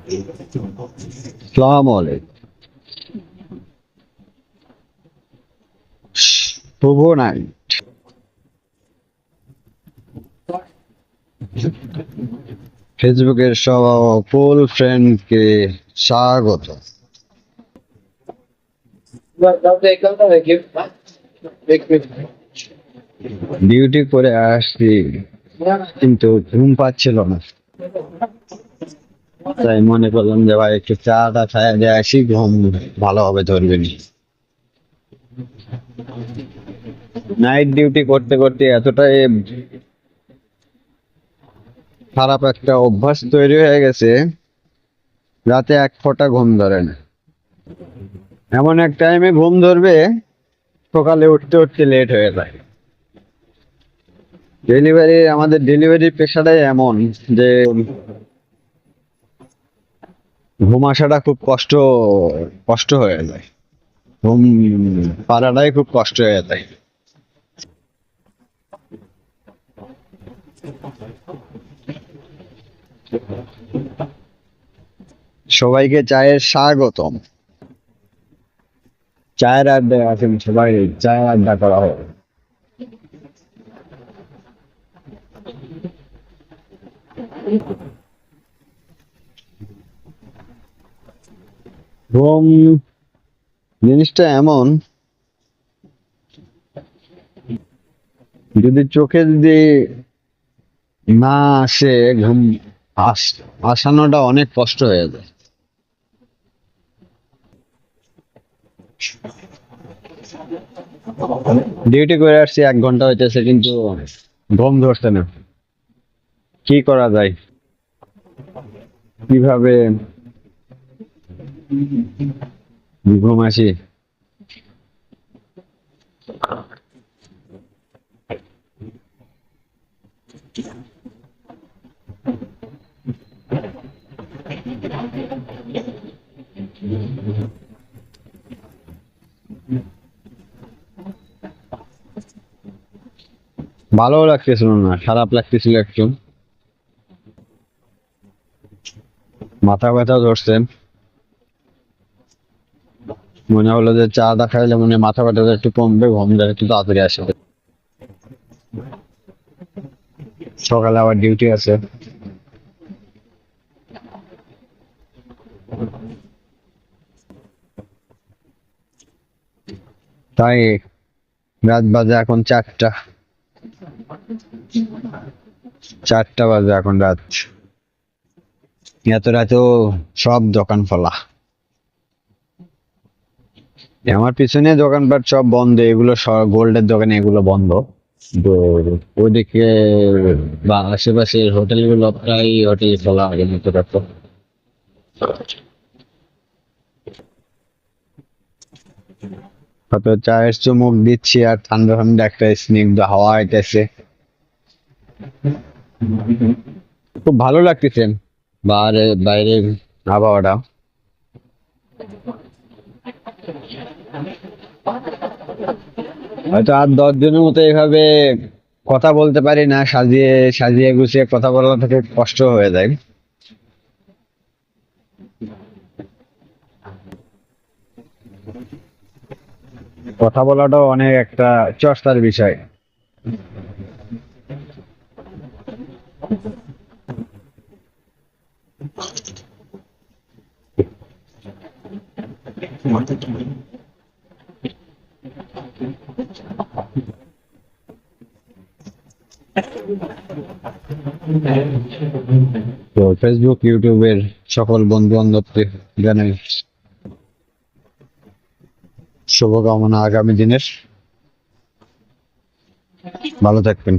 আসসালামু আলাইকুম। শুভ নাইট। ফেসবুকের সকল ফ্রেন্ডকে স্বাগত। ডিউটি করে আসছি, কিন্তু ঘুম পাচ্ছিল না, তাই মনে করলাম যে ভাই একটু চাটা খাইয়া দিয়ে আসি, ঘুম ভালোভাবে ধরবে নি। নাইট ডিউটি করতে করতে এতটাই খারাপ একটা অভ্যাস তৈরি হয়ে গেছে, রাতে এক ফোঁটা ঘুম ধরে না। এমন এক টাইমে ঘুম ধরবে, সকালে উঠতে উঠতে লেট হয়ে যায়। আমাদের ডেলিভারি পেশাটাই এমন যে ঘুম আসাটা খুব কষ্ট হয়ে যায়। ঘুম পাড়াটাই খুব কষ্ট হয়ে যায়। সবাইকে চায়ের স্বাগতম। চায়ের আড্ডায় আছেন সবাই, চায়ের আড্ডা করা হবে। ঘুম জিনিসটা এমন, যদি না আসে ঘুম, আসানোটা অনেক কষ্ট হয়ে যায়। ডিউটি করে আসছি 1 ঘন্টা হইতেছে, কিন্তু ঘুম ধরছে না। কি করা যায়, কিভাবে ঘুম আসি? ভালো লাগতেছিল না, খারাপ লাগতেছিল একটু। মাথা ব্যথা ধরছে, মনে হলো যে চাটা খাইলে মনে হয় মাথা ব্যথাটা একটু কমবে, ঘুমটা একটু তাড়াতাড়ি আসবে। সকালে আবার ডিউটি আছে, তাই রাত বাজে এখন 4টা। 4টা বাজে এখন রাত। এত রাতেও সব দোকান খোলা। আমার পিছনে দোকানপাট সব বন্ধ, এগুলো সব গোল্ডের দোকান, এগুলো বন্ধ। তো ওইদিকে বা আশেপাশের হোটেলগুলো প্রায় হোটেল খোলা আগের মতো রাখো। হয়তো চায়ের চুমুক দিচ্ছি আর ঠান্ডা ঠান্ডা একটা স্নিগ্ধ হাওয়া আইতেছে, খুব ভালো লাগতেছে বাইরের আবহাওয়াটা। হয়তো আর 10 দিনের মতো এভাবে কথা বলতে পারি না, সাজিয়ে সাজিয়ে গুছিয়ে কথা বলা থেকে কষ্ট হয়ে যায়। কথা বলাটাও অনেক একটা চর্চার বিষয়। তো ফেসবুক ইউটিউবের সকল বন্ধু বান্ধবকে জানাই শুভকামনা আগামী দিনের। ভালো থাকবেন।